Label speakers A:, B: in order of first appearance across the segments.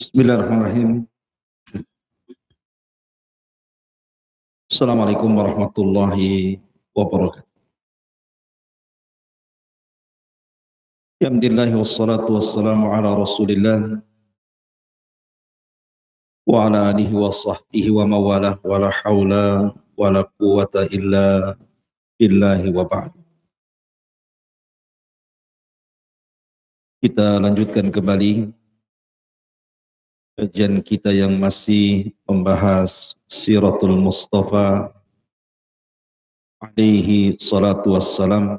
A: Bismillahirrahmanirrahim. Assalamualaikum warahmatullahi wabarakatuh. Alhamdulillah wassalatu wassalamu ala Rasulillah wa ala alihi wa sahbihi wa mawalah wa la haula wa la quwata illa billahi wa ba'd. Kita lanjutkan kembali kajian kita yang masih membahas Siratul Mustafa alaihi salatu wassalam,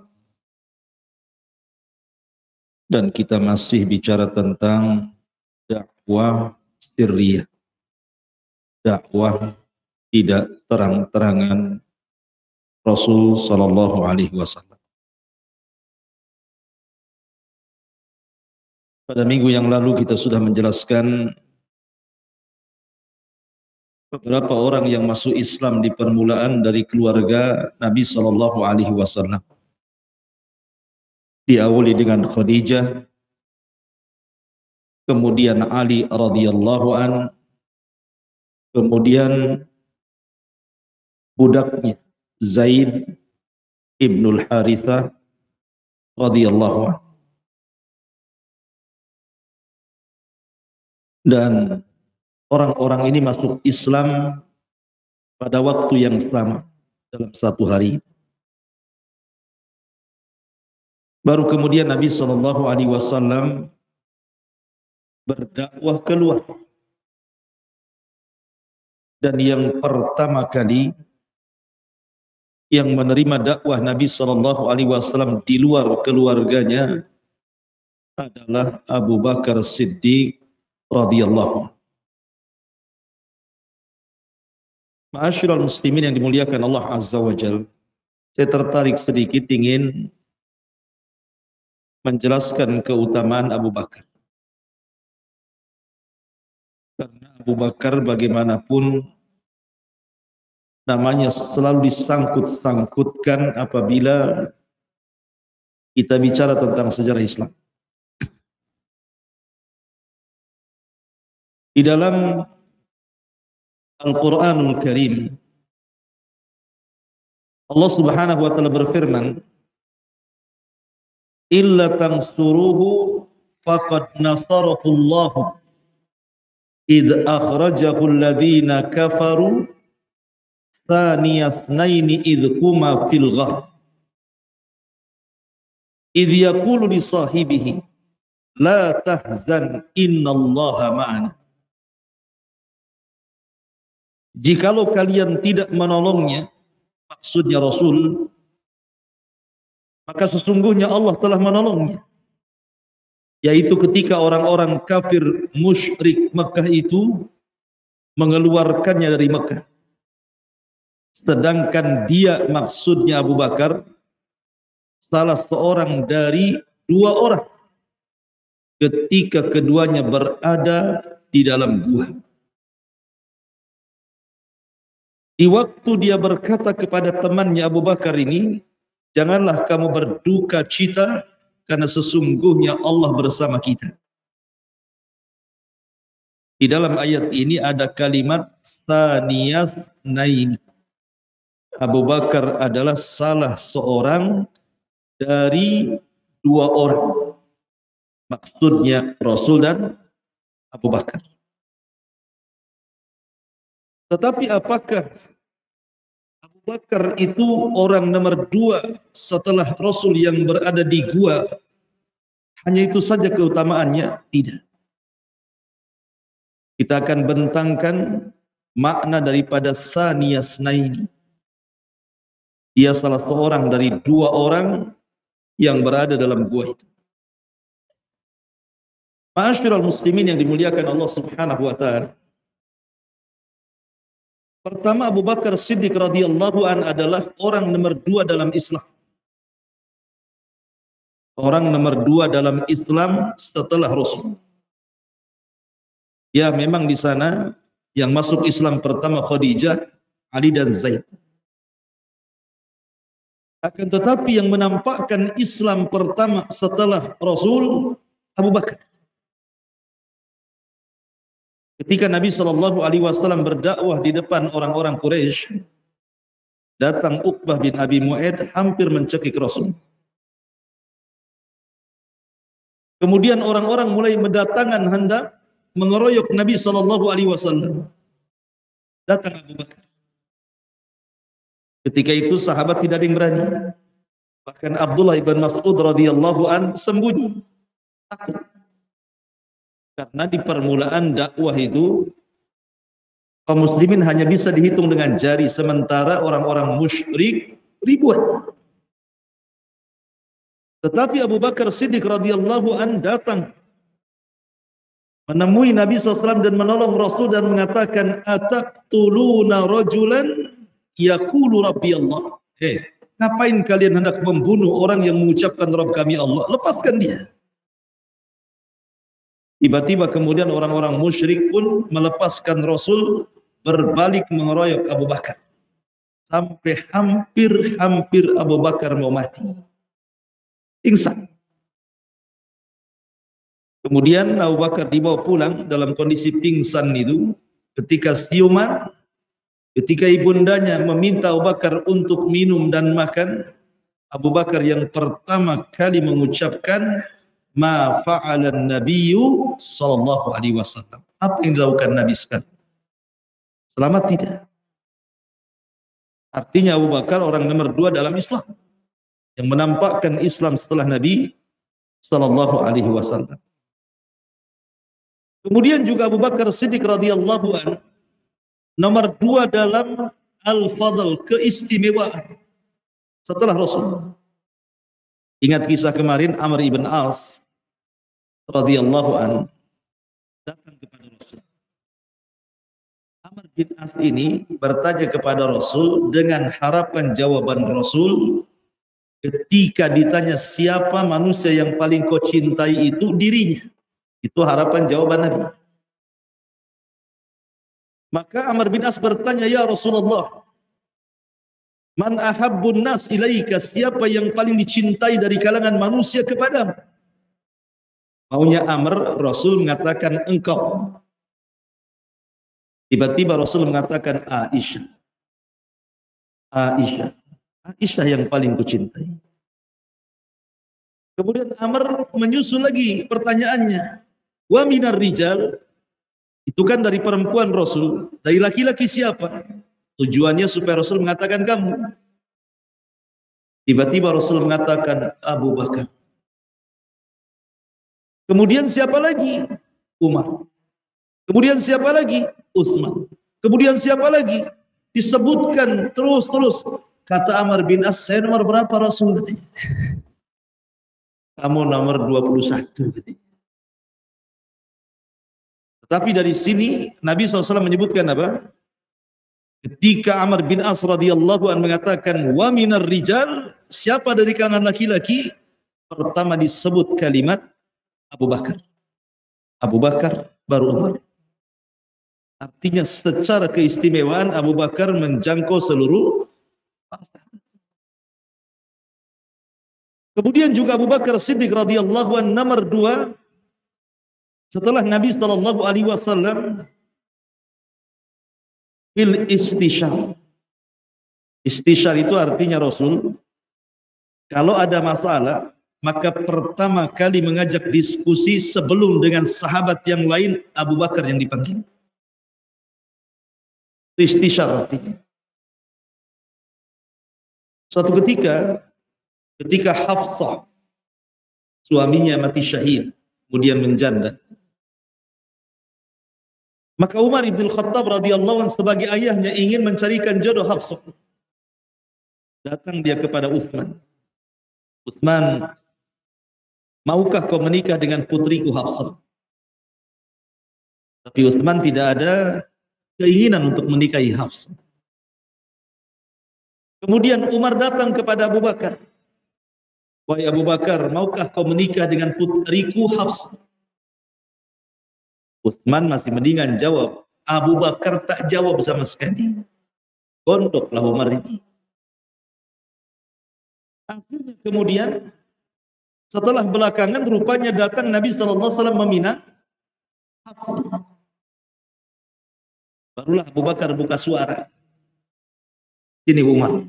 A: dan kita masih bicara tentang dakwah sirriyah, dakwah tidak terang-terangan Rasul sallallahu alaihi wasallam. Pada minggu yang lalu kita sudah menjelaskan beberapa orang yang masuk Islam di permulaan dari keluarga Nabi sallallahu alaihi wasallam. Diawali dengan Khadijah, kemudian Ali radhiyallahu an, kemudian budaknya Zaid ibnul Harithah radhiyallahu an. Dan orang-orang ini masuk Islam pada waktu yang sama dalam satu hari. Baru kemudian Nabi sallallahu alaihi wasallam berdakwah keluar. Dan yang pertama kali yang menerima dakwah Nabi sallallahu alaihi wasallam di luar keluarganya adalah Abu Bakar Siddiq radhiyallahu anhu. Ma'asyiral muslimin yang dimuliakan Allah Azza wa Jalla, saya tertarik sedikit ingin menjelaskan keutamaan Abu Bakar. Karena Abu Bakar bagaimanapun namanya selalu disangkut-sangkutkan apabila kita bicara tentang sejarah Islam. Di dalam Al-Quranul Karim, Allah Subhanahu wa Ta'ala berfirman, "Illa tansuruhu faqad nasarahu Allah idh akhrajahu alladhina kafaru thaniya ithnaini idh huma fil ghar idh yaqulu li sahibihi la tahzan innallaha ma'ana." Jikalau kalian tidak menolongnya, maksudnya Rasul, maka sesungguhnya Allah telah menolongnya. Yaitu ketika orang-orang kafir musyrik Mekah itu mengeluarkannya dari Mekah. Sedangkan dia, maksudnya Abu Bakar, salah seorang dari dua orang ketika keduanya berada di dalam gua. Di waktu dia berkata kepada temannya Abu Bakar ini, "Janganlah kamu berduka cita, karena sesungguhnya Allah bersama kita." Di dalam ayat ini ada kalimat tsaniyats naini. Abu Bakar adalah salah seorang dari dua orang. Maksudnya Rasul dan Abu Bakar. Tetapi apakah Abu Bakar itu orang nomor dua setelah Rasul yang berada di gua? Hanya itu saja keutamaannya? Tidak. Kita akan bentangkan makna daripada tsaniyats naini. Dia salah seorang dari dua orang yang berada dalam gua itu. Ma'asyiral muslimin yang dimuliakan Allah Subhanahu wa Ta'ala. Pertama, Abu Bakar Siddiq radhiyallahu an adalah orang nomor dua dalam Islam. Orang nomor dua dalam Islam setelah Rasul. Ya, memang di sana yang masuk Islam pertama Khadijah, Ali dan Zaid. Akan tetapi yang menampakkan Islam pertama setelah Rasul, Abu Bakar. Ketika Nabi SAW berdakwah di depan orang-orang Quraisy, datang Uqbah bin Abi Mu'aid hampir mencekik Rasul. Kemudian orang-orang mulai mendatangkan hendak mengeroyok Nabi SAW. Datang Abu Bakar. Ketika itu sahabat tidak ada yang berani. Bahkan Abdullah ibn Mas'ud radhiyallahu an sembunyi, takut. Karena di permulaan dakwah itu kaum muslimin hanya bisa dihitung dengan jari, sementara orang-orang musyrik ribuan. Tetapi Abu Bakar Siddiq radhiyallahu an datang menemui Nabi SAW dan menolong Rasul dan mengatakan, ataqtuluna rajulan yaqulu rabbi Allah. Ngapain kalian hendak membunuh orang yang mengucapkan Rabb kami Allah? Lepaskan dia. Tiba-tiba kemudian orang-orang musyrik pun melepaskan Rasul, berbalik mengeroyok Abu Bakar. Sampai hampir Abu Bakar mau mati. Pingsan. Kemudian Abu Bakar dibawa pulang dalam kondisi pingsan itu. Ketika siuman, ketika ibundanya meminta Abu Bakar untuk minum dan makan, Abu Bakar yang pertama kali mengucapkan, ma fa'alan nabiyyu sallallahu alaihi wasallam. Apa yang dilakukan Nabi sekarang? Selamat tidak? Artinya Abu Bakar orang nomor 2 dalam Islam, yang menampakkan Islam setelah Nabi sallallahu alaihi wasallam. Kemudian juga Abu Bakar Siddiq radhiyallahu an nomor 2 dalam al-fadl, keistimewaan setelah Rasul. Ingat kisah kemarin Amr ibn As radhiyallahu an datang kepada Rasul. Amr bin As ini bertanya kepada Rasul dengan harapan jawaban Rasul ketika ditanya siapa manusia yang paling kau cintai, itu dirinya. Itu harapan jawaban Nabi. Maka Amr bin As bertanya, ya Rasulullah, man ahabbun nas ilaika, siapa yang paling dicintai dari kalangan manusia kepadamu? Maunya Amr, Rasul mengatakan engkau. Tiba-tiba Rasul mengatakan Aisyah. Aisyah yang paling kucintai. Kemudian Amr menyusul lagi pertanyaannya. Wa minar rijal, itu kan dari perempuan Rasul. Dari laki-laki siapa? Tujuannya supaya Rasul mengatakan kamu. Tiba-tiba Rasul mengatakan Abu Bakar. Kemudian siapa lagi? Umar. Kemudian siapa lagi? Utsman. Kemudian siapa lagi? Disebutkan terus. Kata Amr bin As, saya nomor berapa Rasul? Kamu nomor 21. Tetapi dari sini Nabi SAW menyebutkan apa? Ketika Amr bin As radhiyallahu an mengatakan wa minar rijal, siapa dari kalangan laki-laki? Pertama disebut kalimat Abu Bakar. Abu Bakar baru Umar. Artinya secara keistimewaan Abu Bakar menjangkau seluruh. Kemudian juga Abu Bakar Siddiq radhiyallahu an nomor 2 setelah Nabi sallallahu alaihi wasallam fil istisyar. Istisyar itu artinya Rasul kalau ada masalah maka pertama kali mengajak diskusi sebelum dengan sahabat yang lain, Abu Bakar yang dipanggil. Istisyar artinya. Suatu ketika Hafsah suaminya mati syahid, kemudian menjanda. Maka Umar ibn Khattab radhiyallahu anhu sebagai ayahnya ingin mencarikan jodoh Hafsah. Datang dia kepada Utsman. Utsman, maukah kau menikah dengan putriku Hafsah? Tapi Utsman tidak ada keinginan untuk menikahi Hafsah. Kemudian Umar datang kepada Abu Bakar. Wahai Abu Bakar, maukah kau menikah dengan putriku Hafsah? Utsman masih mendingan jawab. Abu Bakar tak jawab sama sekali. Gondoklah Umar ini. Akhirnya kemudian setelah belakangan rupanya datang Nabi SAW meminang Hafsah. Barulah Abu Bakar buka suara. Ini Umar,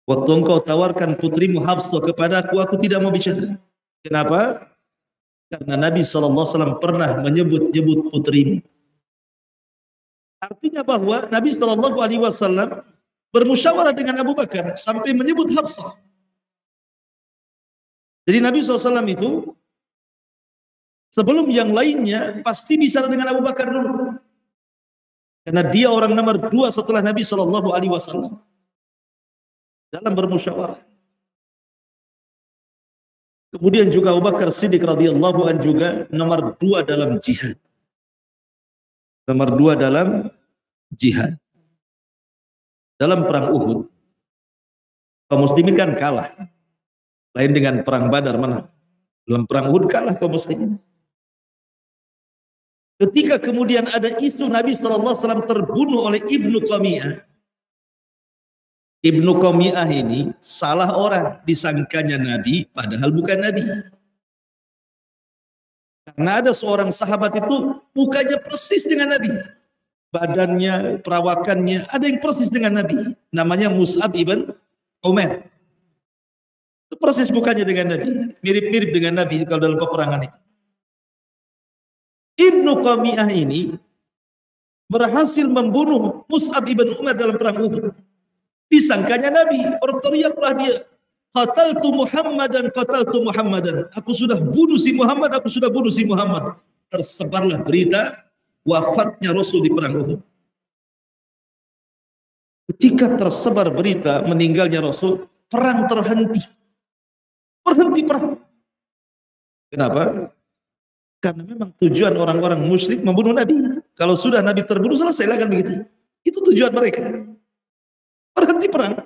A: waktu engkau tawarkan putrimu Hafsah kepada aku tidak mau bicara. Kenapa? Karena Nabi SAW pernah menyebut-nyebut putrimu. Artinya bahwa Nabi SAW bermusyawarah dengan Abu Bakar sampai menyebut Hafsah. Jadi Nabi SAW itu sebelum yang lainnya pasti bicara dengan Abu Bakar dulu. Karena dia orang nomor 2 setelah Nabi SAW dalam bermusyawarah. Kemudian juga Abu Bakar Siddiq radhiyallahu anhu juga nomor 2 dalam jihad. Nomor 2 dalam jihad. Dalam perang Uhud, kaum muslimin kan kalah. Lain dengan perang Badar menang. Dalam perang Uhud kalah kaum muslimin. Ketika kemudian ada isu Nabi SAW terbunuh oleh Ibnu Qami'ah. Ibnu Qami'ah ini salah orang, disangkanya Nabi padahal bukan Nabi. Karena ada seorang sahabat itu mukanya persis dengan Nabi. Badannya, perawakannya ada yang persis dengan Nabi. Namanya Mus'ab ibn Umair. Itu persis mukanya dengan Nabi. Mirip-mirip dengan Nabi kalau dalam peperangan itu. Ibnu Qami'ah ini berhasil membunuh Mus'ab ibn Umair dalam perang Uhud. Disangkanya Nabi, berteriaklah dia, qataltu Muhammadan, qataltu Muhammadan. Aku sudah bunuh si Muhammad, aku sudah bunuh si Muhammad. Tersebarlah berita wafatnya Rasul di perang Uhud. Ketika tersebar berita meninggalnya Rasul, perang terhenti. Berhenti perang. Kenapa? Karena memang tujuan orang-orang musyrik membunuh Nabi. Kalau sudah Nabi terbunuh, selesai lah kan begitu. Itu tujuan mereka. Berhenti perang.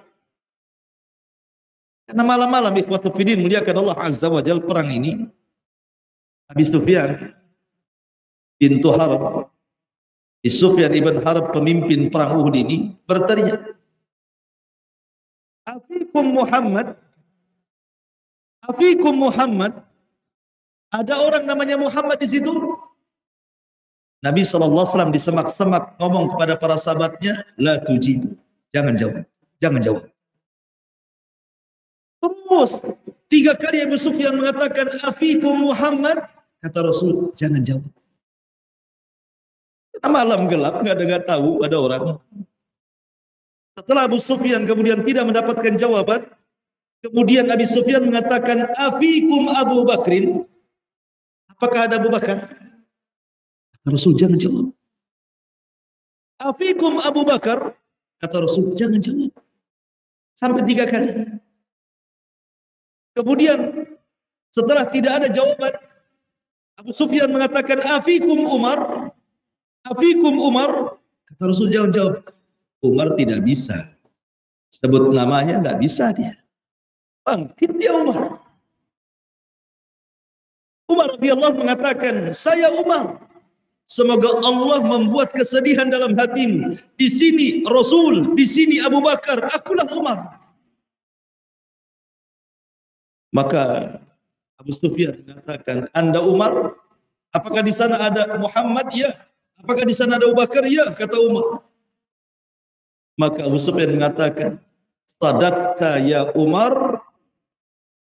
A: Karena malam-malam ikhwatul fiddin muliakan Allah Azza wa Jalla, perang ini Abi Sufyan bintu Harb, Sufyan ibn Harb pemimpin perang Uhud ini berteriak, "Afikum Muhammad, afikum Muhammad." Ada orang namanya Muhammad di situ. Nabi SAW di semak-semak ngomong kepada para sahabatnya, la tujibu, jangan jawab, jangan jawab. Terus 3 kali Abu Sufyan mengatakan, afikum Muhammad, kata Rasul, jangan jawab. Karena malam gelap, nggak tahu ada orang. Setelah Abu Sufyan kemudian tidak mendapatkan jawaban, kemudian Abu Sufyan mengatakan, afikum Abu Bakrin, apakah ada Abu Bakar? Kata Rasul, jangan jawab. Afikum Abu Bakar, kata Rasul, jangan jawab. Sampai 3 kali. Kemudian setelah tidak ada jawaban, Abu Sufyan mengatakan, afikum Umar, afikum Umar, kata Rasul, jangan jawab. Umar tidak bisa. Sebut namanya, tidak bisa dia. Bangkit dia Umar. Umar radhiyallahu mengatakan, saya Umar, semoga Allah membuat kesedihan dalam hatimu. Di sini Rasul, di sini Abu Bakar, akulah Umar. Maka Abu Sufyan mengatakan, Anda Umar, apakah di sana ada Muhammad? Ya. Apakah di sana ada Abu Bakar? Ya, kata Umar. Maka Abu Sufyan mengatakan, sadaqta ya Umar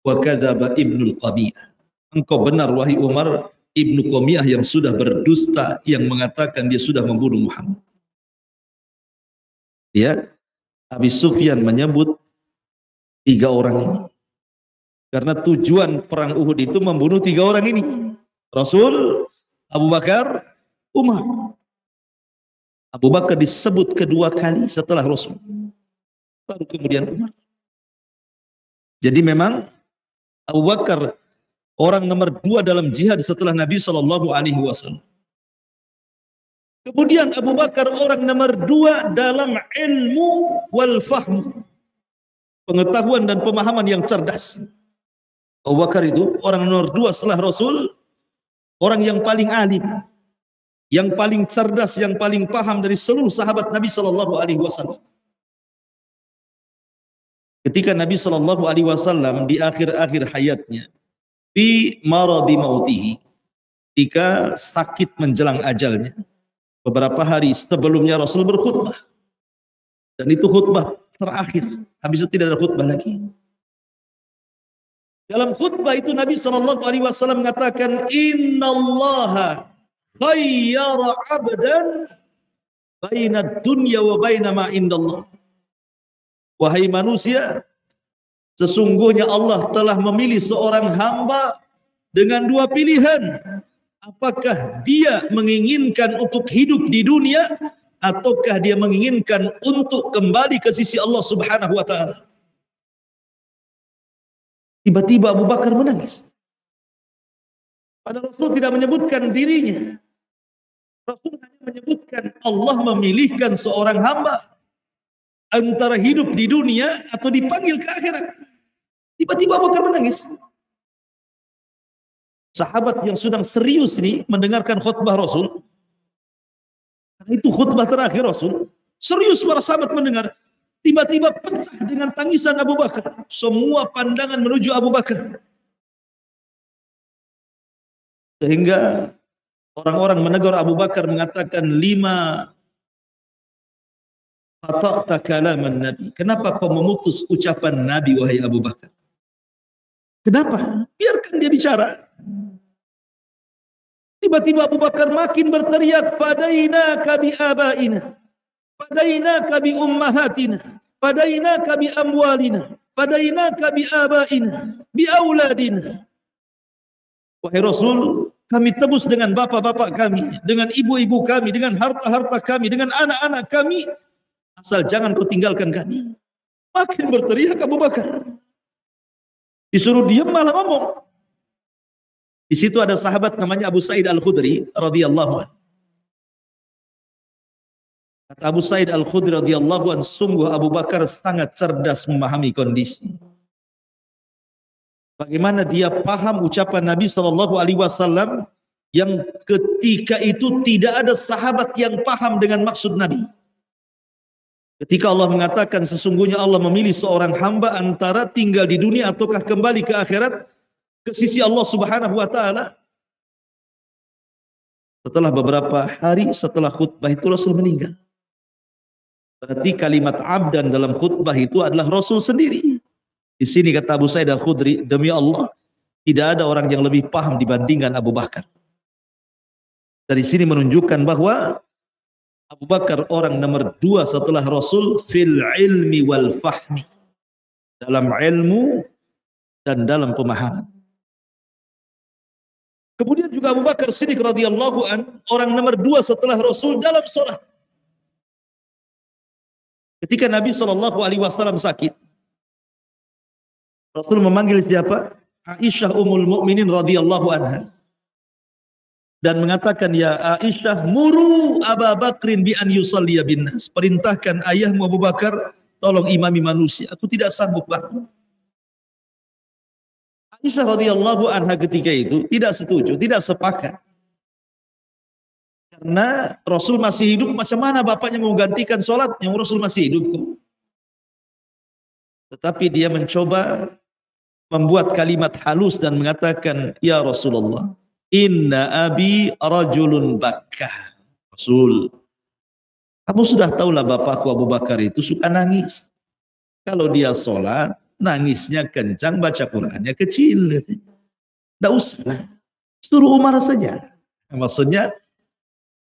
A: wa kadzaba Ibnu Qami'ah. Engkau benar wahai Umar, Ibnu Qami'ah yang sudah berdusta, yang mengatakan dia sudah membunuh Muhammad. Ya, Abi Sufyan menyebut 3 orang ini. Karena tujuan perang Uhud itu membunuh 3 orang ini. Rasul, Abu Bakar, Umar. Abu Bakar disebut kedua kali setelah Rasul. Baru kemudian Umar. Jadi memang Abu Bakar orang nomor 2 dalam jihad setelah Nabi SAW. Kemudian Abu Bakar orang nomor 2 dalam ilmu wal fahm, pengetahuan dan pemahaman yang cerdas. Abu Bakar itu orang nomor 2 setelah Rasul, orang yang paling alim, yang paling cerdas, yang paling paham dari seluruh sahabat Nabi SAW. Ketika Nabi SAW di akhir-akhir hayatnya, fi maradi mautihi, ketika sakit menjelang ajalnya, beberapa hari sebelumnya Rasul berkhutbah. Dan itu khutbah terakhir. Habis itu tidak ada khutbah lagi. Dalam khutbah itu Nabi SAW mengatakan, Innallaha khayyara abdan baina dunya wa baina ma indallah. Wahai manusia, sesungguhnya Allah telah memilih seorang hamba dengan dua pilihan. Apakah dia menginginkan untuk hidup di dunia, ataukah dia menginginkan untuk kembali ke sisi Allah Subhanahu wa ta'ala. Tiba-tiba Abu Bakar menangis. Padahal Rasul tidak menyebutkan dirinya. Rasul hanya menyebutkan Allah memilihkan seorang hamba antara hidup di dunia atau dipanggil ke akhirat. Tiba-tiba Abu Bakar menangis. Sahabat yang sedang serius ini mendengarkan khutbah Rasul. Karena itu khutbah terakhir Rasul. Serius para sahabat mendengar. Tiba-tiba pecah dengan tangisan Abu Bakar. Semua pandangan menuju Abu Bakar. Sehingga orang-orang menegur Abu Bakar mengatakan, lima qata'ta kalaman Nabi. Kenapa kau memutus ucapan Nabi, wahai Abu Bakar? Kenapa? Biarkan dia bicara. Tiba-tiba Abu Bakar makin berteriak, fadainaka bi abaina, fadainaka bi ummahatina, fadainaka bi amwalina, fadainaka bi abaina, bi auladina. Wahai Rasul, kami tebus dengan bapak-bapak kami, dengan ibu-ibu kami, dengan harta-harta kami, dengan anak-anak kami, asal jangan kau tinggalkan kami. Makin berteriak Abu Bakar. Disuruh diam malah ngomong. Di situ ada sahabat namanya Abu Sa'id Al-Khudri radhiyallahu anhu. Kata Abu Sa'id Al-Khudri radhiyallahu anhu, sungguh Abu Bakar sangat cerdas memahami kondisi. Bagaimana dia paham ucapan Nabi SAW yang ketika itu tidak ada sahabat yang paham dengan maksud Nabi. Ketika Allah mengatakan sesungguhnya Allah memilih seorang hamba antara tinggal di dunia ataukah kembali ke akhirat, ke sisi Allah Subhanahu wa ta'ala. Setelah beberapa hari setelah khutbah itu Rasul meninggal. Berarti kalimat abdan dalam khutbah itu adalah Rasul sendiri. Di sini kata Abu Sa'id Al-Khudri, demi Allah tidak ada orang yang lebih paham dibandingkan Abu Bakar. Dari sini menunjukkan bahwa Abu Bakar orang nomor 2 setelah Rasul fil ilmi wal fahmi, dalam ilmu dan dalam pemahaman. Kemudian juga Abu Bakar Siddiq radhiyallahu an, orang nomor 2 setelah Rasul dalam salat. Ketika Nabi SAW sakit, Rasul memanggil siapa? Aisyah Ummul Mukminin radhiyallahu anha. Dan mengatakan, ya Aisyah, muru Abu Bakrin bi an yusalliya bin nas. Perintahkan ayahmu Abu Bakar, tolong imami manusia. Aku tidak sanggup bangun. Aisyah radhiyallahu anha ketika itu tidak setuju, tidak sepakat. Karena Rasul masih hidup, macam mana bapaknya mau gantikan sholatnya? Rasul masih hidup. Tetapi dia mencoba membuat kalimat halus dan mengatakan, ya Rasulullah, inna abi rajulun bakkah. Rasul, kamu sudah tahulah bapakku Abu Bakar itu suka nangis. Kalau dia sholat, nangisnya kencang, baca Qurannya kecil. Tidak usah, suruh Umar saja. Maksudnya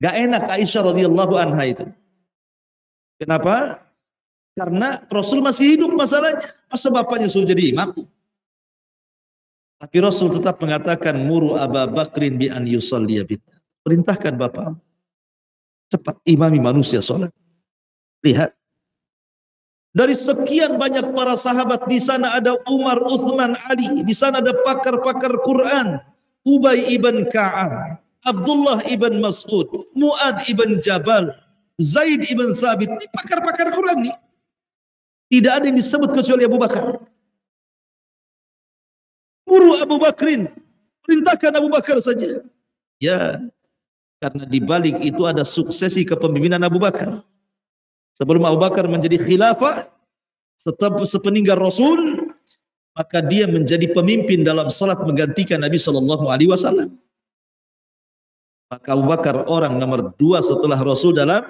A: gak enak Aisyah radhiyallahu anha itu. Kenapa? Karena Rasul masih hidup masalahnya. Masa bapaknya suruh jadi imam? Tapi Rasul tetap mengatakan, muru Abu Bakrin bi an yusalliya bin. Perintahkan bapak cepat imami manusia sholat. Lihat, dari sekian banyak para sahabat, di sana ada Umar, Uthman, Ali, di sana ada pakar-pakar Quran, Ubay ibn Ka'ab, Abdullah ibn Mas'ud, Mu'ad ibn Jabal, Zaid ibn Thabit. Ini pakar-pakar Quran nih. Tidak ada yang disebut kecuali Abu Bakar. Muru Abu Bakrin, perintahkan Abu Bakar saja. Ya, karena di balik itu ada suksesi kepemimpinan Abu Bakar. Sebelum Abu Bakar menjadi khilafah, sepeninggal Rasul, maka dia menjadi pemimpin dalam salat menggantikan Nabi SAW. Maka Abu Bakar orang nomor 2 setelah Rasul dalam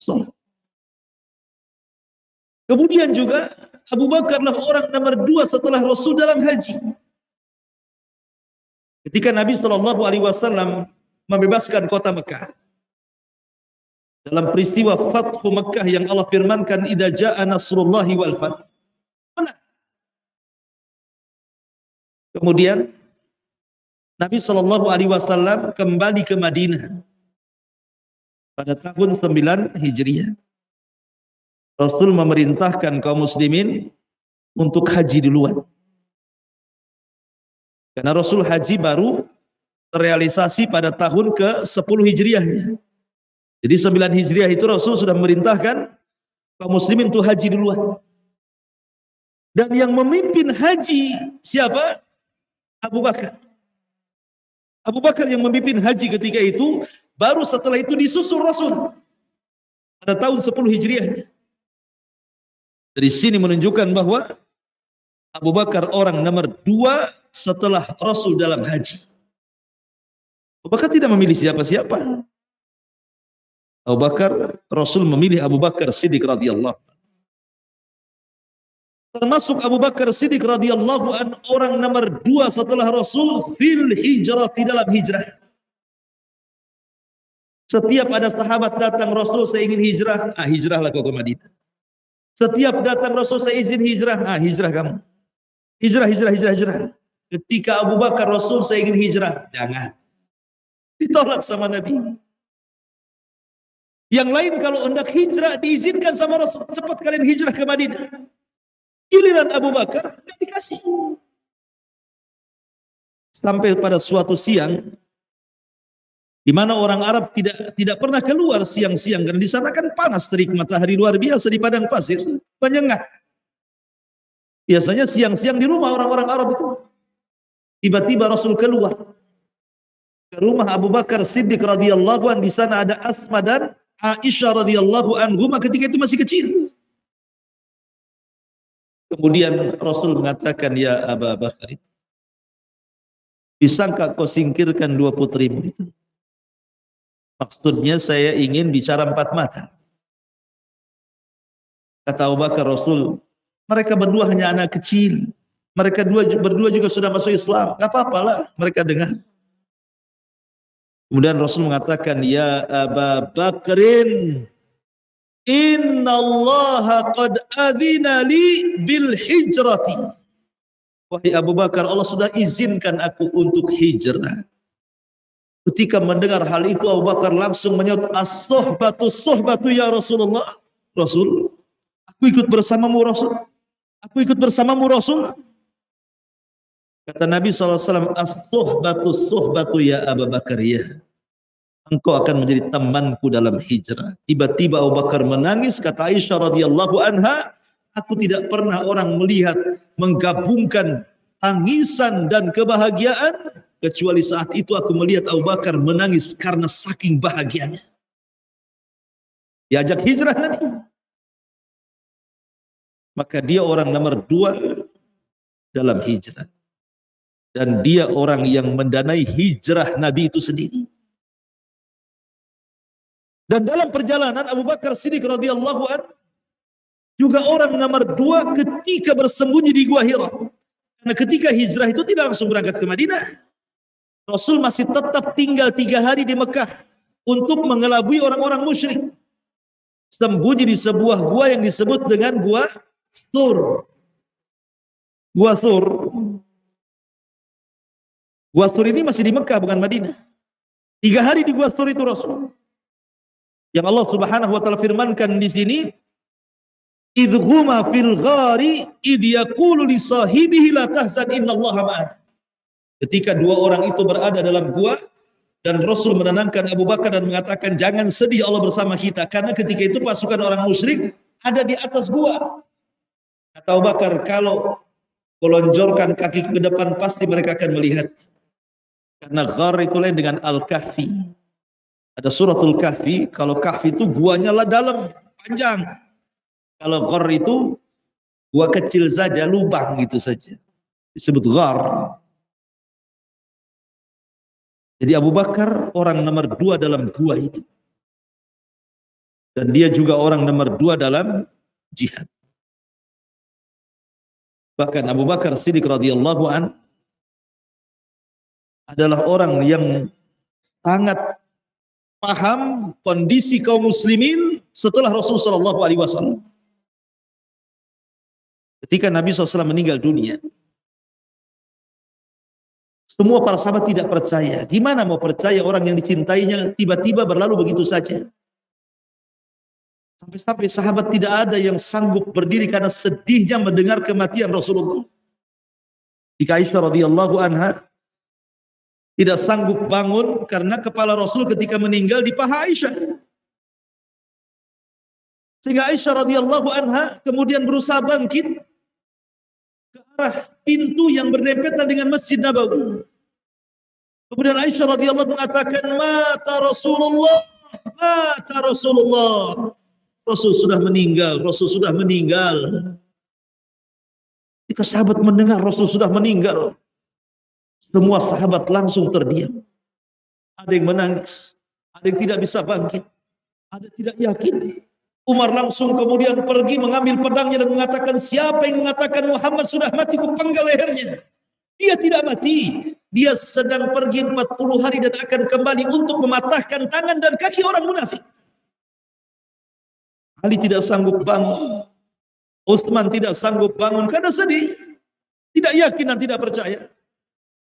A: sholat. Kemudian juga Abu Bakarlah orang nomor 2 setelah Rasul dalam haji. Ketika Nabi SAW membebaskan kota Mekah, dalam peristiwa Fathu Mekah yang Allah firmankan, idza jaa nasrullahi wal fath. Kemudian Nabi SAW kembali ke Madinah pada tahun 9 Hijriah. Rasul memerintahkan kaum muslimin untuk haji duluan. Karena Rasul haji baru terrealisasi pada tahun ke-10 Hijriahnya. Jadi 9 Hijriah itu Rasul sudah memerintahkan kaum muslimin untuk haji duluan. Dan yang memimpin haji siapa? Abu Bakar. Abu Bakar yang memimpin haji ketika itu, baru setelah itu disusul Rasul pada tahun 10 Hijriahnya. Dari sini menunjukkan bahwa Abu Bakar orang nomor 2 setelah Rasul dalam haji. Abu Bakar tidak memilih siapa-siapa. Abu Bakar, Rasul memilih Abu Bakar Siddiq radhiyallahu. Termasuk Abu Bakar Siddiq radhiyallahu an orang nomor 2 setelah Rasul fil hijrah, dalam hijrah. Setiap ada sahabat datang Rasul, saya ingin hijrah, hijrahlah kau ke Madinah. Setiap datang Rasul, saya izin hijrah, hijrah kamu. Hijrah. Ketika Abu Bakar Rasul, saya ingin hijrah, jangan. Ditolak sama Nabi. Yang lain kalau hendak hijrah diizinkan sama Rasul, cepat kalian hijrah ke Madinah. Giliran Abu Bakar tidak dikasih. Sampai pada suatu siang, di mana orang Arab tidak pernah keluar siang-siang, karena di sana kan panas terik matahari luar biasa di padang pasir, menyengat. Biasanya siang-siang di rumah orang-orang Arab itu. Tiba-tiba Rasul keluar ke rumah Abu Bakar Siddiq radhiyallahu an. Di sana ada Asma dan Aisyah radhiyallahu anhuma ketika itu masih kecil. Kemudian Rasul mengatakan, ya Abu Bakar, bisakah kau singkirkan 2 putrimu itu? Maksudnya saya ingin bicara 4 mata. Kata Abu Bakar, Rasul, mereka berdua hanya anak kecil. Mereka berdua juga sudah masuk Islam. Gak apa-apalah mereka dengar. Kemudian Rasul mengatakan, ya Abu Bakrin, inna Allah qad adhina li bil hijrati. Wahai Abu Bakar, Allah sudah izinkan aku untuk hijrah. Ketika mendengar hal itu, Abu Bakar langsung menyebut, as-sohbatu ya Rasulullah. Rasul, aku ikut bersamamu Rasul. Aku ikut bersamamu Rasul. Kata Nabi SAW, as-sohbatu ya Abu Bakar ya. Engkau akan menjadi temanku dalam hijrah. Tiba-tiba Abu Bakar menangis. Kata Aisyah radhiyallahu anha, aku tidak pernah orang melihat menggabungkan tangisan dan kebahagiaan kecuali saat itu aku melihat Abu Bakar menangis karena saking bahagianya. Diajak hijrah Nabi. Maka dia orang nomor 2 dalam hijrah. Dan dia orang yang mendanai hijrah Nabi itu sendiri. Dan dalam perjalanan Abu Bakar Siddiq radhiyallahu anhu juga orang nomor 2 ketika bersembunyi di Gua Hira. Karena ketika hijrah itu tidak langsung berangkat ke Madinah. Rasul masih tetap tinggal 3 hari di Mekah untuk mengelabui orang-orang musyrik. Sembunyi di sebuah gua yang disebut dengan Gua Thur. Gua Thur. Gua Thur ini masih di Mekah, bukan Madinah. 3 hari di Gua Thur itu Rasul. Yang Allah Subhanahu wa taala firmankan di sini, idhuma fil ghari id yaqulu li sahibihi la tahzan innallaha ma'ana. Ketika 2 orang itu berada dalam gua dan Rasul menenangkan Abu Bakar dan mengatakan, jangan sedih, Allah bersama kita. Karena ketika itu pasukan orang musyrik ada di atas gua. Kata Abu Bakar, kalau melonjorkan kaki ke depan pasti mereka akan melihat. Karena ghar itu lain dengan Al-Kahfi. Ada suratul Kahfi, kalau Kahfi itu guanya lah dalam, panjang. Kalau ghar itu gua kecil saja, lubang gitu saja. Disebut ghar. Jadi Abu Bakar orang nomor 2 dalam gua itu. Dan dia juga orang nomor 2 dalam jihad. Bahkan Abu Bakar Siddiq radhiyallahu an adalah orang yang sangat paham kondisi kaum muslimin setelah Rasulullah SAW. Ketika Nabi SAW meninggal dunia, semua para sahabat tidak percaya. Gimana mau percaya orang yang dicintainya tiba-tiba berlalu begitu saja? Sampai-sampai sahabat tidak ada yang sanggup berdiri karena sedihnya mendengar kematian Rasulullah. Jika Aisyah radhiyallahu anha tidak sanggup bangun karena kepala Rasul ketika meninggal di paha Aisyah. Sehingga Aisyah radhiyallahu anha kemudian berusaha bangkit ke arah pintu yang berdempetan dengan Masjid Nabawi. Kemudian Aisyah radhiyallahu mengatakan, "Mata Rasulullah, mata Rasulullah." Rasul sudah meninggal, Rasul sudah meninggal. Jika sahabat mendengar Rasul sudah meninggal, semua sahabat langsung terdiam. Ada yang menangis, ada yang tidak bisa bangkit, ada yang tidak yakin. Umar langsung kemudian pergi mengambil pedangnya dan mengatakan, siapa yang mengatakan Muhammad sudah mati, ku penggal lehernya. Dia tidak mati, dia sedang pergi 40 hari dan akan kembali untuk mematahkan tangan dan kaki orang munafik. Ali tidak sanggup bangun, Utsman tidak sanggup bangun karena sedih, tidak yakin dan tidak percaya.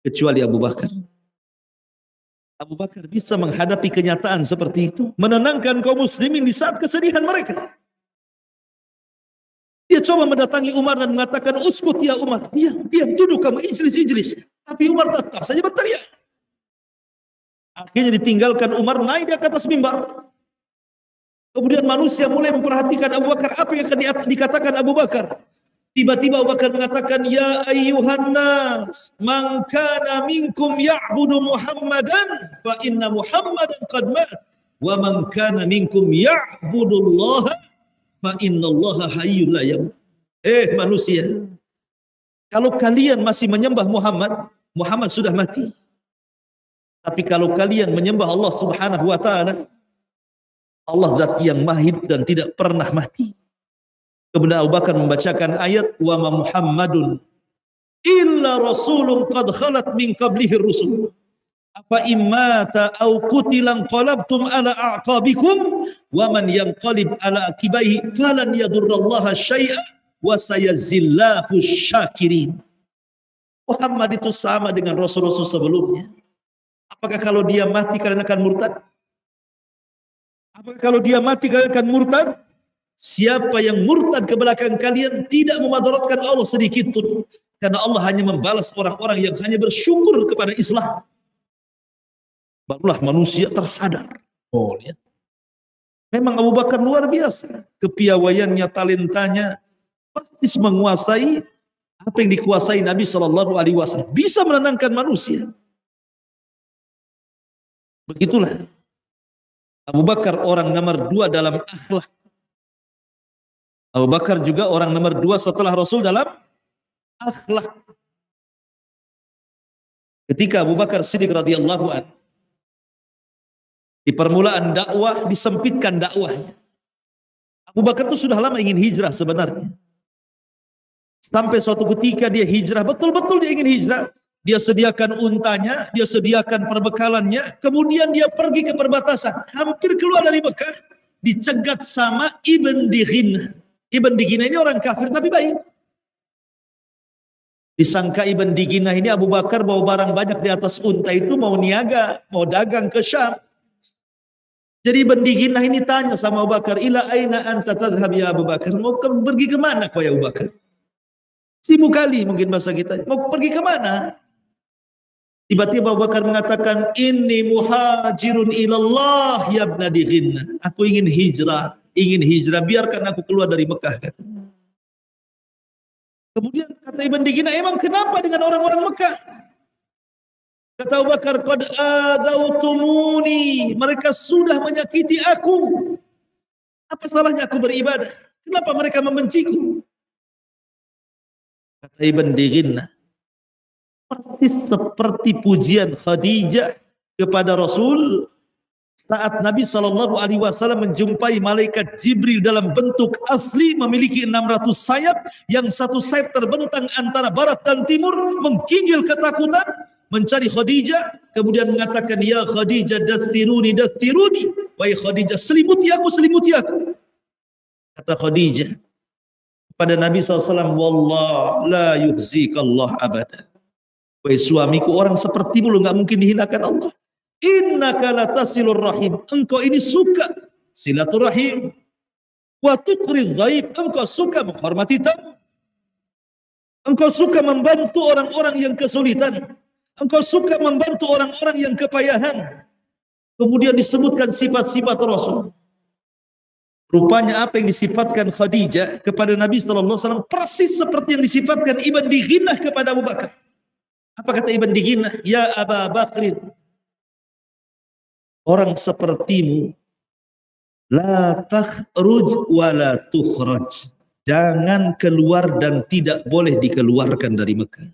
A: Kecuali Abu Bakar. Abu Bakar bisa menghadapi kenyataan seperti itu, menenangkan kaum muslimin di saat kesedihan mereka. Dia coba mendatangi Umar dan mengatakan, "Uskut ya Umar, diam, diam, duduk kamu, ijlis." Tapi Umar tetap saja berteriak. Akhirnya ditinggalkan Umar naik di atas mimbar. Kemudian manusia mulai memperhatikan Abu Bakar, apa yang akan dikatakan Abu Bakar. Tiba-tiba Abu Bakar mengatakan, "Ya ayyuhan nas, man kana minkum ya'budu Muhammadan fa inna Muhammadan qad mat, wa man kana minkum ya'budu Allah fa inna Allah hayyun la yamut." Manusia, kalau kalian masih menyembah Muhammad, Muhammad sudah mati. Tapi kalau kalian menyembah Allah Subhanahu wa taala, Allah zat yang maha hidup dan tidak pernah mati. Kemudian Abu Bakar membacakan ayat, "Wa ma Muhammadun illa rasulun qad khalat min qablihi rusul. Apa immata aw qutilan qalabtum ala a'qabikum wa man yanqalib ala akibaihi falan yadurrallaha syai'a wa sayazillahu syakirin." Muhammad itu sama dengan rasul-rasul sebelumnya. Apakah kalau dia mati kalian akan murtad? Apakah kalau dia mati kalian akan murtad? Siapa yang murtad ke belakang kalian tidak memudaratkan Allah sedikit pun. Karena Allah hanya membalas orang-orang yang hanya bersyukur kepada Islam. Barulah manusia tersadar. Oh, lihat. Memang Abu Bakar luar biasa. Kepiawaiannya, talentanya, persis menguasai apa yang dikuasai Nabi SAW. Bisa menenangkan manusia. Begitulah. Abu Bakar orang nomor 2 dalam akhlak. Abu Bakar juga orang nomor 2 setelah Rasul dalam akhlak. Ketika Abu Bakar Siddiq radhiyallahu anhu di permulaan dakwah disempitkan dakwahnya. Abu Bakar itu sudah lama ingin hijrah sebenarnya. Sampai suatu ketika dia hijrah, betul-betul dia ingin hijrah. Dia sediakan untanya, dia sediakan perbekalannya, kemudian dia pergi ke perbatasan. Hampir keluar dari Mekah, dicegat sama Ibn Dighinah. Ibn Dighinah ini orang kafir tapi baik. Disangka Ibn Dighinah ini Abu Bakar bawa barang banyak di atas unta itu mau niaga, mau dagang ke Syam. Jadi Ibn Dighinah ini tanya sama Abu Bakar, "Ila aina anta tadhhab ya Abu Bakar?" Mau pergi ke mana kau ya Abu Bakar? Sibuk kali mungkin bahasa kita. Mau pergi ke mana? Tiba-tiba Abu Bakar mengatakan, "Inni muhajirun ilallah ya Ibn Dighinah." Aku ingin hijrah, biarkan aku keluar dari Mekah. Kemudian kata Ibn Dighinah, "Emang kenapa dengan orang-orang Mekah?" Kata Abu Bakar, "Qad adautumuni." Mereka sudah menyakiti aku. Apa salahnya aku beribadah? Kenapa mereka membenciku? Kata Ibn Dighinah, persis seperti pujian Khadijah kepada Rasul saat Nabi SAW menjumpai malaikat Jibril dalam bentuk asli memiliki 600 sayap, yang satu sayap terbentang antara barat dan timur, menggigil ketakutan, mencari Khadijah, kemudian mengatakan, ya Khadijah dathiruni dathiruni, wahai Khadijah selimuti aku. Kata Khadijah pada Nabi SAW, wallah la yuhzikallah abada, wahai suamiku, orang sepertimu lu nggak mungkin dihinakan Allah. Innaka latasilur rahim, engkau ini suka silaturahim, wa tuqrid dhaif, engkau suka menghormati tamu, engkau suka membantu orang-orang yang kesulitan, engkau suka membantu orang-orang yang kepayahan. Kemudian disebutkan sifat-sifat Rasul. Rupanya apa yang disifatkan Khadijah kepada Nabi SAW persis seperti yang disifatkan Ibn Dighinah kepada Abu Bakar. Apa kata Ibn Dighinah? Ya Aba Bakrin, orang sepertimu la takhruj wa la tukhraj, jangan keluar dan tidak boleh dikeluarkan dari Mekah.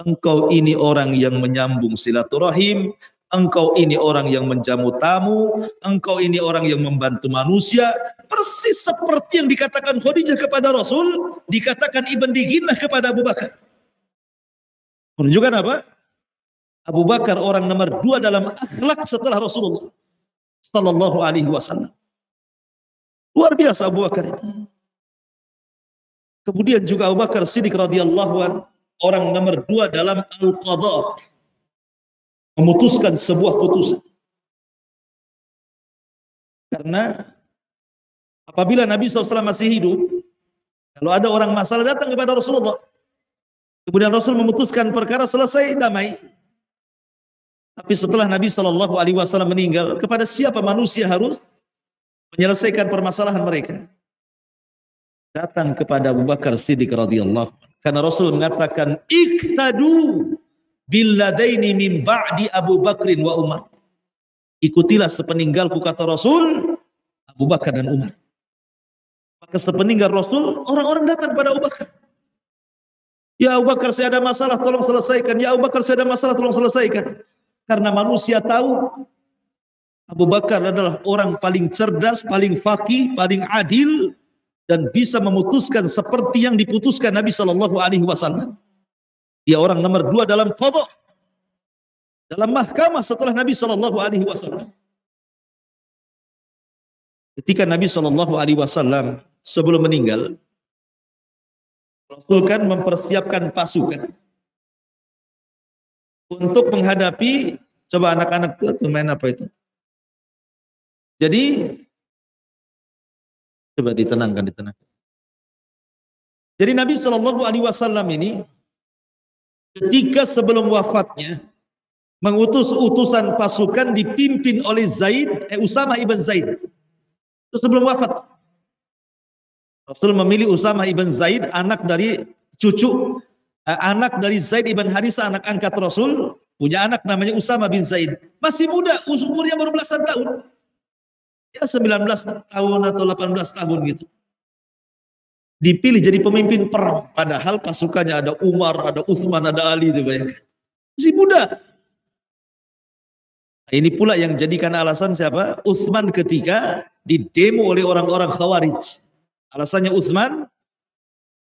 A: Engkau ini orang yang menyambung silaturahim, engkau ini orang yang menjamu tamu, engkau ini orang yang membantu manusia, persis seperti yang dikatakan Khadijah kepada Rasul, dikatakan Ibn Dighinah kepada Abu Bakar. Menunjukkan apa? Abu Bakar orang nomor 2 dalam akhlak setelah Rasulullah sallallahu alaihi wasallam. Luar biasa Abu Bakar ini. Kemudian juga Abu Bakar Siddiq radhiyallahu anhu orang nomor 2 dalam al-qadha, memutuskan sebuah putusan. Karena apabila Nabi SAW masih hidup, kalau ada orang masalah datang kepada Rasulullah, kemudian Rasul memutuskan perkara, selesai, damai. Tapi setelah Nabi SAW meninggal, kepada siapa manusia harus menyelesaikan permasalahan mereka? Datang kepada Abu Bakar Siddiq radhiyallahu anhu. Karena Rasul mengatakan, iktadu billadaini min ba'di Abu Bakrin wa Umar. Ikutilah sepeninggalku, kata Rasul, Abu Bakar dan Umar. Maka sepeninggal Rasul, orang-orang datang kepada Abu Bakar. Ya Abu Bakar, saya ada masalah, tolong selesaikan. Ya Abu Bakar, saya ada masalah, tolong selesaikan. Karena manusia tahu Abu Bakar adalah orang paling cerdas, paling faqih, paling adil, dan bisa memutuskan seperti yang diputuskan Nabi Shallallahu Alaihi Wasallam. Dia orang nomor 2 dalam qadha, dalam mahkamah setelah Nabi Shallallahu Alaihi Wasallam. Ketika Nabi Shallallahu Alaihi Wasallam sebelum meninggal, Rasul kan mempersiapkan pasukan untuk menghadapi, coba anak-anak tuh main apa itu? Jadi coba ditenangkan. Jadi Nabi Shallallahu Alaihi Wasallam ini ketika sebelum wafatnya mengutus utusan pasukan dipimpin oleh Usamah ibn Zaid. Itu sebelum wafat. Rasul memilih Usamah ibn Zaid, anak dari Zaid ibn Harisah, anak angkat Rasul, punya anak namanya Usamah bin Zaid. Masih muda, umurnya baru belasan tahun. Ya 19 tahun atau 18 tahun gitu. Dipilih jadi pemimpin perang. Padahal pasukannya ada Umar, ada Uthman, ada Ali. Itu bayangkan. Masih muda. Ini pula yang jadikan alasan siapa? Uthman ketika didemo oleh orang-orang Khawarij. Alasannya Uthman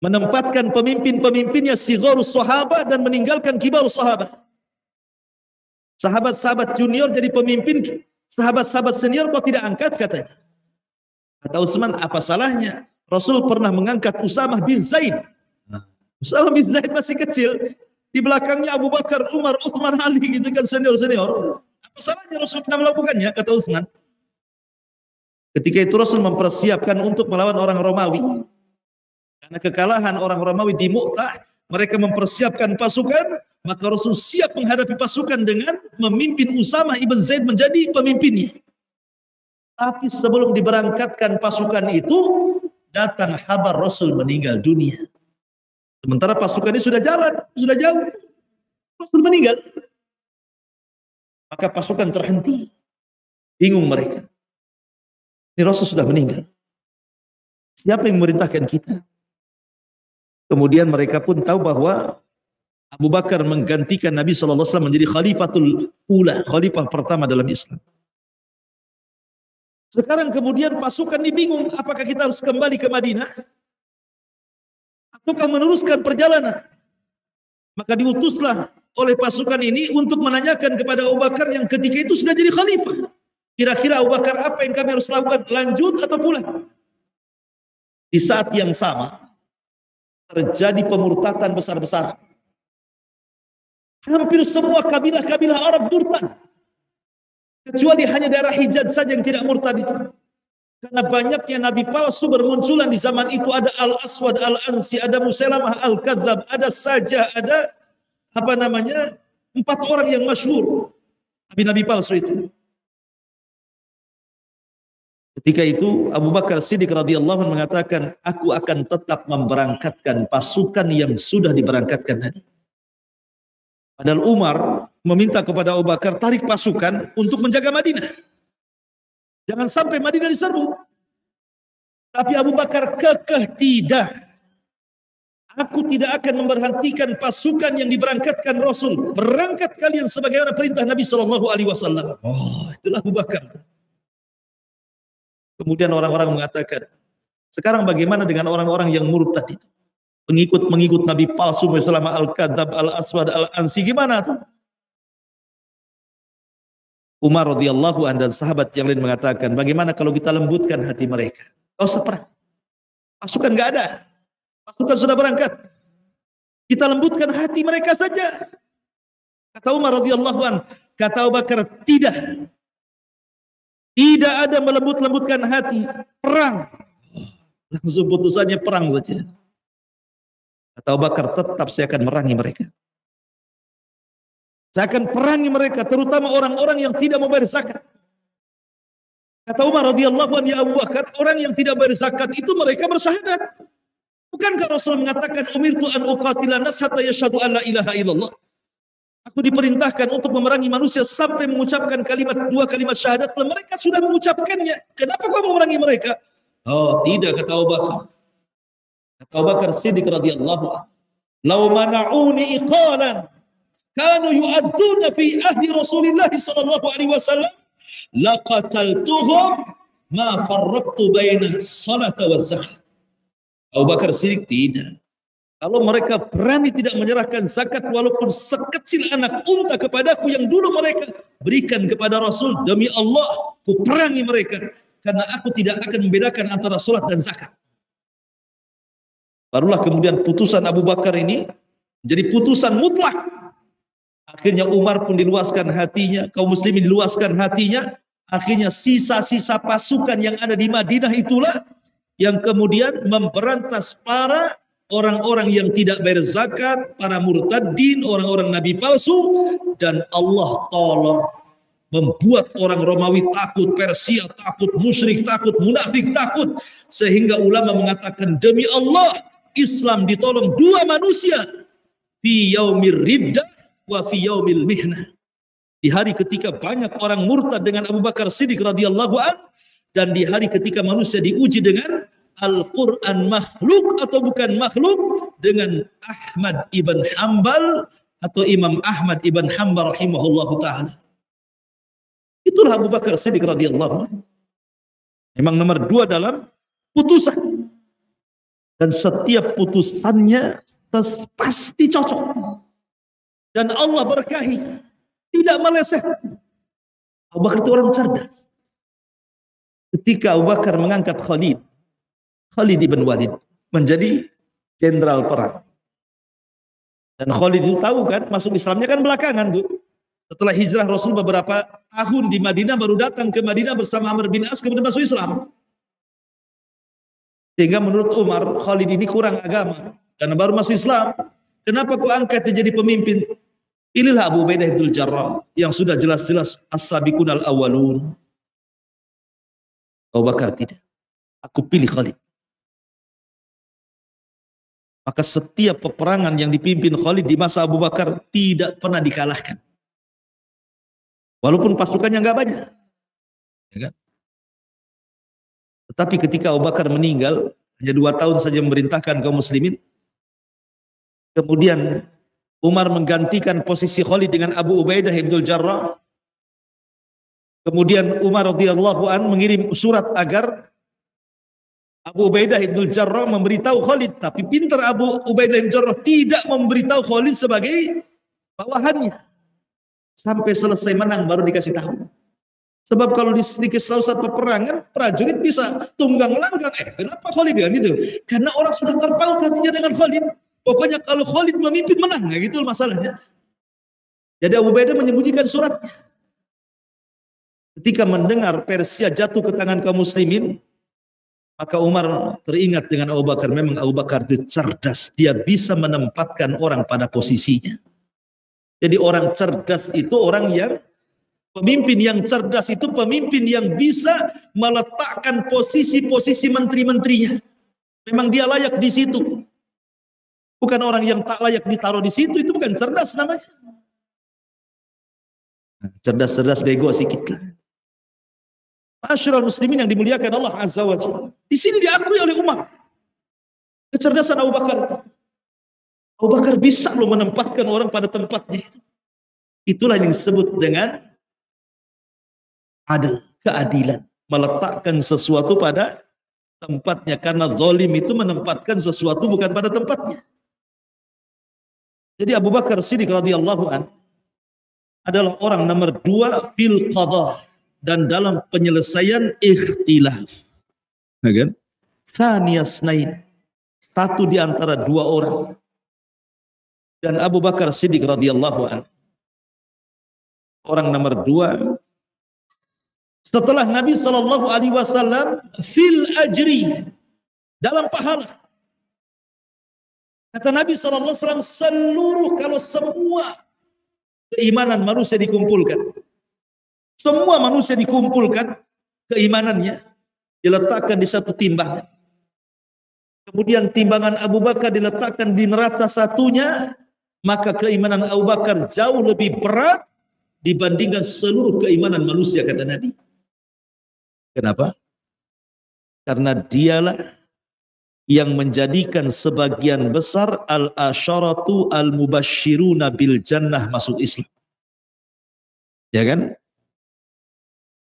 A: menempatkan pemimpin-pemimpinnya sigharus sahabat dan meninggalkan kibarus sahabat. Sahabat-sahabat junior jadi pemimpin, sahabat-sahabat senior kok tidak angkat, katanya. Kata Utsman, apa salahnya? Rasul pernah mengangkat Usamah bin Zaid. Usamah bin Zaid masih kecil, di belakangnya Abu Bakar, Umar, Uthman, Ali, gitu kan, senior-senior. Apa salahnya Rasul pernah melakukannya, kata Utsman. Ketika itu Rasul mempersiapkan untuk melawan orang Romawi. Karena kekalahan orang Romawi di Mu'tah, mereka mempersiapkan pasukan, maka Rasul siap menghadapi pasukan dengan memimpin Usamah ibn Zaid menjadi pemimpinnya. Tapi sebelum diberangkatkan pasukan itu, datang kabar Rasul meninggal dunia. Sementara pasukan ini sudah jalan, sudah jauh. Rasul meninggal. Maka pasukan terhenti. Bingung mereka. Ini Rasul sudah meninggal. Siapa yang memerintahkan kita? Kemudian mereka pun tahu bahwa Abu Bakar menggantikan Nabi SAW menjadi khalifatul ula, khalifah pertama dalam Islam. Sekarang kemudian pasukan ini bingung, apakah kita harus kembali ke Madinah ataukah meneruskan perjalanan? Maka diutuslah oleh pasukan ini untuk menanyakan kepada Abu Bakar yang ketika itu sudah jadi khalifah. Kira-kira Abu Bakar, apa yang kami harus lakukan? Lanjut atau pulang? Di saat yang sama terjadi pemurtadan besar-besaran. Hampir semua kabilah-kabilah Arab murtad. Kecuali hanya daerah Hijaz saja yang tidak murtad itu. Karena banyaknya nabi palsu bermunculan di zaman itu. Ada Al-Aswad Al-Ansi, ada Musailamah Al-Kadzab, ada saja, ada 4 orang yang masyhur nabi-nabi palsu itu. Ketika itu Abu Bakar Siddiq radhiyallahu anhu mengatakan, aku akan tetap memberangkatkan pasukan yang sudah diberangkatkan tadi. Padahal Umar meminta kepada Abu Bakar, tarik pasukan untuk menjaga Madinah. Jangan sampai Madinah diserbu. Tapi Abu Bakar kekeh tidak. Aku tidak akan memberhentikan pasukan yang diberangkatkan Rasul. Berangkat kalian sebagaimana perintah Nabi SAW. Oh, itulah Abu Bakar. Kemudian orang-orang mengatakan, sekarang bagaimana dengan orang-orang yang murtad itu? Pengikut Nabi palsu, Musailamah Al-Kadzab, Al-Aswad Al-Ansi, gimana tuh? Umar radhiyallahu anhu dan sahabat yang lain mengatakan, bagaimana kalau kita lembutkan hati mereka? Kau seperang. Pasukan nggak ada. Pasukan sudah berangkat. Kita lembutkan hati mereka saja. Kata Umar radhiyallahu anhu, kata Abu Bakar, tidak. Tidak ada melembut-lembutkan hati. Perang. Langsung putusannya perang saja. Kata Abu Bakar, tetap saya akan merangi mereka. Saya akan perangi mereka, terutama orang-orang yang tidak mau bayar zakat. Kata Umar radhiyallahu anhu, ya Abu Bakar, orang yang tidak bayar zakat itu mereka bersyahadat. Bukankah Rasul mengatakan, umirtu an uqatila nas hatta yashhadu an la ilaha illallah. Aku diperintahkan untuk memerangi manusia sampai mengucapkan 2 kalimat syahadat. Mereka sudah mengucapkannya. Kenapa kau memerangi mereka? Oh, tidak, kata Abu Bakar. Kata Abu Bakar Siddiq radhiyallahu anhu, "Lau mana'uni iqalan kanu yu'adduna fi ahdi Rasulillah sallallahu alaihi wasallam laqataltuhum ma farraqtu baina salata wa zakat." Abu Bakar Siddiq tidak. Kalau mereka berani tidak menyerahkan zakat walaupun sekecil anak unta kepadaku yang dulu mereka berikan kepada Rasul, demi Allah ku perangi mereka karena aku tidak akan membedakan antara salat dan zakat. Barulah kemudian putusan Abu Bakar ini jadi putusan mutlak. Akhirnya Umar pun diluaskan hatinya, kaum muslimin diluaskan hatinya. Akhirnya sisa-sisa pasukan yang ada di Madinah itulah yang kemudian memberantas para orang-orang yang tidak bayar zakat, para murtadin, orang-orang nabi palsu. Dan Allah tolong membuat orang Romawi takut, Persia takut, musyrik takut, munafik takut. Sehingga ulama mengatakan, demi Allah, Islam ditolong 2 manusia. Fi yaumir riddah wa fi yaumil mihnah. Di hari ketika banyak orang murtad dengan Abu Bakar Siddiq radhiyallahu an, dan di hari ketika manusia diuji dengan Al-Quran makhluk atau bukan makhluk, dengan Ahmad ibn Hanbal atau Imam Ahmad ibn Hanbal rahimahullahu ta'ala. Itulah Abu Bakar Siddiq radhiyallahu an. Memang nomor 2 dalam putusan. Dan setiap putusannya pasti cocok. Dan Allah berkahi. Tidak meleset. Abu Bakar itu orang cerdas. Ketika Abu Bakar mengangkat Khalid ibn Walid menjadi jenderal perang. Dan Khalid itu tahu kan, masuk Islamnya kan belakangan tuh. Setelah hijrah Rasul beberapa tahun di Madinah, baru datang ke Madinah bersama Amr bin As, kemudian masuk Islam. Sehingga menurut Umar, Khalid ini kurang agama karena baru masuk Islam. Kenapa kau angkat dia jadi pemimpin? Pilihlah Abu Ubaidah bin Jarrah yang sudah jelas-jelas as-sabiqun al-awwalun. Abu Bakar tidak. Aku pilih Khalid. Maka setiap peperangan yang dipimpin Khalid di masa Abu Bakar tidak pernah dikalahkan. Walaupun pasukannya nggak banyak. Ya kan? Tetapi ketika Abu Bakar meninggal, hanya 2 tahun saja memerintahkan kaum muslimin. Kemudian Umar menggantikan posisi Khalid dengan Abu Ubaidah ibn Jarrah. Kemudian Umar radhiyallahu an mengirim surat agar Abu Ubaidah ibn Jarrah memberitahu Khalid, tapi pintar Abu Ubaidah ibn Jarrah tidak memberitahu Khalid sebagai bawahannya. Sampai selesai menang baru dikasih tahu. Sebab kalau dikasih tahu saat peperangan, prajurit bisa tunggang langgang. Kenapa Khalid ya gitu? Karena orang sudah terpaut hatinya dengan Khalid. Pokoknya kalau Khalid memimpin menang, nah, gitu masalahnya. Jadi Abu Ubaidah menyembunyikan suratnya. Ketika mendengar Persia jatuh ke tangan kaum muslimin, maka Umar teringat dengan Abu Bakar. Memang Abu Bakar itu cerdas. Dia bisa menempatkan orang pada posisinya. Jadi orang cerdas itu orang yang, pemimpin yang cerdas itu pemimpin yang bisa meletakkan posisi-posisi menteri-menterinya. Memang dia layak di situ. Bukan orang yang tak layak ditaruh di situ, itu bukan cerdas namanya. Cerdas-cerdas bego sedikit lah. Masyarul muslimin yang dimuliakan Allah Azza wa Jalla. Di sini diakui oleh Umar kecerdasan Abu Bakar itu. Abu Bakar bisa loh menempatkan orang pada tempatnya itu. Itulah yang disebut dengan adil, keadilan, meletakkan sesuatu pada tempatnya, karena zalim itu menempatkan sesuatu bukan pada tempatnya. Jadi Abu Bakar Siddiq radhiyallahu an adalah orang nomor 2 fil qadha, dan dalam penyelesaian ikhtilaf. Kan? Thaniyasnain, satu di antara dua orang. Dan Abu Bakar Siddiq radhiyallahu an orang nomor 2 setelah Nabi sallallahu alaihi wasallam fil ajri, dalam pahala. Kata Nabi sallallahu alaihi wasallam, seluruh, kalau semua keimanan manusia dikumpulkan, semua manusia dikumpulkan, keimanannya diletakkan di satu timbangan. Kemudian timbangan Abu Bakar diletakkan di neraca satunya, maka keimanan Abu Bakar jauh lebih berat dibandingkan seluruh keimanan manusia, kata Nabi. Kenapa? Karena dialah yang menjadikan sebagian besar al-asyaratu al-mubashshiruna bil jannah masuk Islam. Ya kan?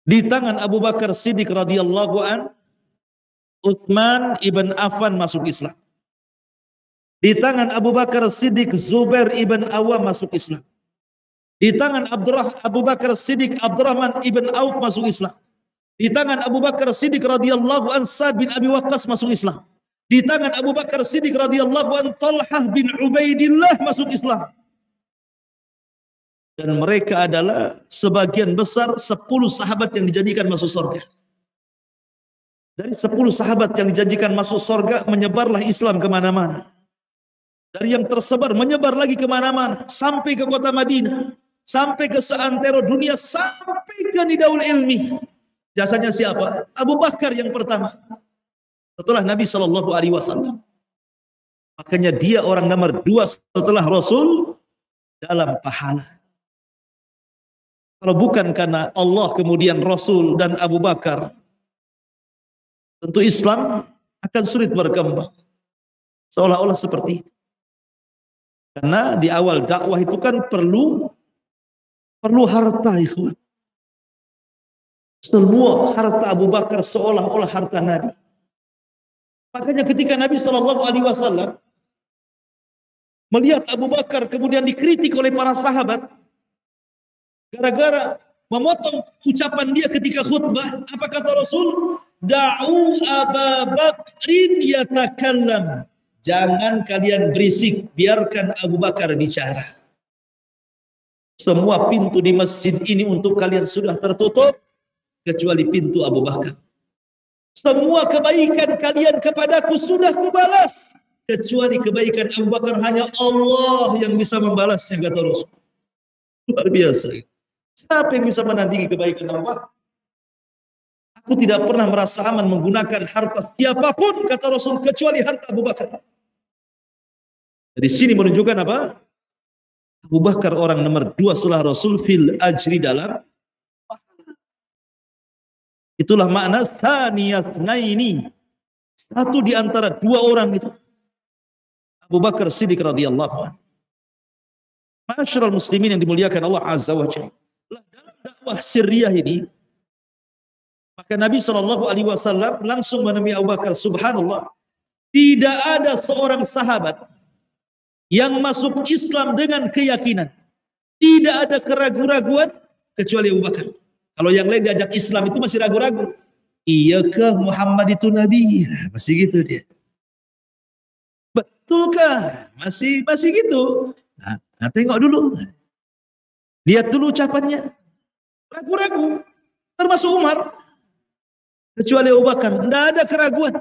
A: Di tangan Abu Bakar Siddiq radhiyallahu an, Utsman ibn Affan masuk Islam. Di tangan Abu Bakar Siddiq, Zubair ibn Awam masuk Islam. Di tangan Abu Bakar Siddiq, Abdurrahman ibn Auf masuk Islam. Di tangan Abu Bakar Siddiq radhiyallahu an, Sa'd bin Abi Waqqas masuk Islam. Di tangan Abu Bakar Siddiq radhiyallahu an, Talhah bin Ubaidillah masuk Islam. Dan mereka adalah sebagian besar 10 sahabat yang dijanjikan masuk surga. Dari 10 sahabat yang dijanjikan masuk surga, menyebarlah Islam kemana-mana. Dari yang tersebar, menyebar lagi kemana-mana. Sampai ke kota Madinah. Sampai ke seantero dunia. Sampai ke Nidaul Ilmi. Jasanya siapa? Abu Bakar yang pertama. Setelah Nabi SAW. Makanya dia orang nomor 2 setelah Rasul dalam pahala. Kalau bukan karena Allah, kemudian Rasul dan Abu Bakar, tentu Islam akan sulit berkembang. Seolah-olah seperti itu. Karena di awal dakwah itu kan perlu harta, ikhwan. Semua harta Abu Bakar seolah-olah harta Nabi. Makanya ketika Nabi SAW melihat Abu Bakar kemudian dikritik oleh para sahabat, gara-gara memotong ucapan dia ketika khutbah, apa kata Rasul? Da'u Abu Bakrin yatakallam. Jangan kalian berisik, biarkan Abu Bakar bicara. Semua pintu di masjid ini untuk kalian sudah tertutup, kecuali pintu Abu Bakar. Semua kebaikan kalian kepadaku sudah kubalas, kecuali kebaikan Abu Bakar hanya Allah yang bisa membalasnya, kata Rasul. Luar biasa. Siapa yang bisa menandingi kebaikan Abu Bakar? Aku tidak pernah merasa aman menggunakan harta siapapun, kata Rasul, kecuali harta Abu Bakar. Dari sini menunjukkan apa? Abu Bakar orang nomor 2 setelah Rasul fil ajri, dalam itulah makna thaniyasnaini, satu di antara 2 orang itu. Abu Bakar Siddiq radhiyallahu anhu. Ma'asyiral muslimin yang dimuliakan Allah Azza wa Jalla. Dalam dakwah sirriyah ini, maka Nabi SAW langsung menemui Abu Bakar. Subhanallah, tidak ada seorang sahabat yang masuk Islam dengan keyakinan, tidak ada keraguan-raguan kecuali Abu Bakar. Kalau yang lain diajak Islam itu masih ragu-ragu. Iyakah Muhammad itu Nabi? Masih gitu dia. Betulkah? Masih gitu. Nah, tengok dulu. Lihat dulu ucapannya. Ragu-ragu. Termasuk Umar. Kecuali Abu Bakar. Tidak ada keraguan.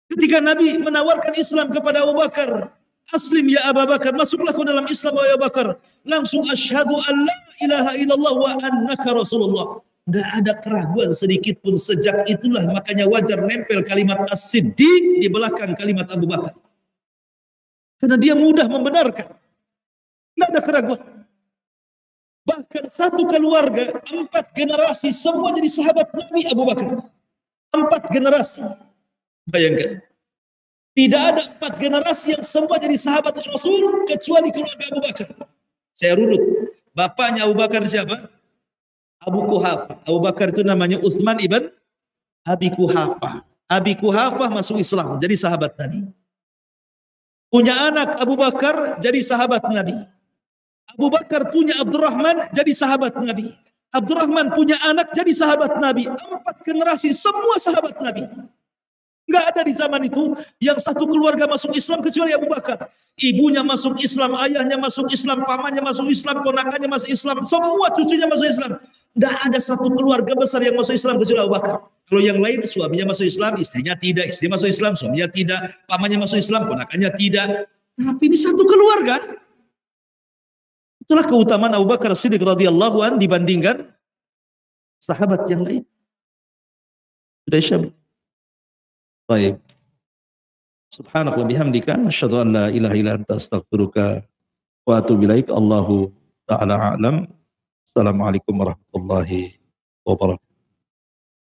A: Ketika Nabi menawarkan Islam kepada Abu Bakar. Aslim ya Abu Bakar. Masuklah ke dalam Islam ya Abu Bakar. Langsung asyhadu an la ilaha illallah wa annaka Rasulullah. Tidak ada keraguan sedikit pun. Sejak itulah makanya wajar nempel kalimat as-siddiq di belakang kalimat Abu Bakar. Karena dia mudah membenarkan. Tidak ada keraguan. Bahkan satu keluarga, 4 generasi semua jadi sahabat Nabi Abu Bakar. 4 generasi. Bayangkan. Tidak ada 4 generasi yang semua jadi sahabat Rasul kecuali keluarga Abu Bakar. Saya runut. Bapaknya Abu Bakar siapa? Abu Quhafah. Abu Bakar itu namanya Utsman ibn Abi Quhafah. Abi Quhafah masuk Islam, jadi sahabat Nabi. Punya anak Abu Bakar, jadi sahabat Nabi. Abu Bakar punya Abdurrahman, jadi sahabat Nabi. Abdurrahman punya anak, jadi sahabat Nabi. 4 generasi, semua sahabat Nabi. Enggak ada di zaman itu yang satu keluarga masuk Islam kecuali Abu Bakar. Ibunya masuk Islam, ayahnya masuk Islam, pamannya masuk Islam, ponakannya masuk Islam, semua cucunya masuk Islam. Tidak ada satu keluarga besar yang masuk Islam kecuali Abu Bakar. Kalau yang lain suaminya masuk Islam, istrinya tidak, istri masuk Islam, suaminya tidak, pamannya masuk Islam, ponakannya tidak. Tapi di satu keluarga. Itulah keutamaan Abu Bakar Siddiq radhiyallahu an dibandingkan sahabat yang lain. Sudah Syam. Baik. Subhanallah bihamdika asyhadu an la ilaha illa anta astaghfiruka wa atubu ilaik. Allahu ta'ala a'lam. Assalamualaikum warahmatullahi wabarakatuh.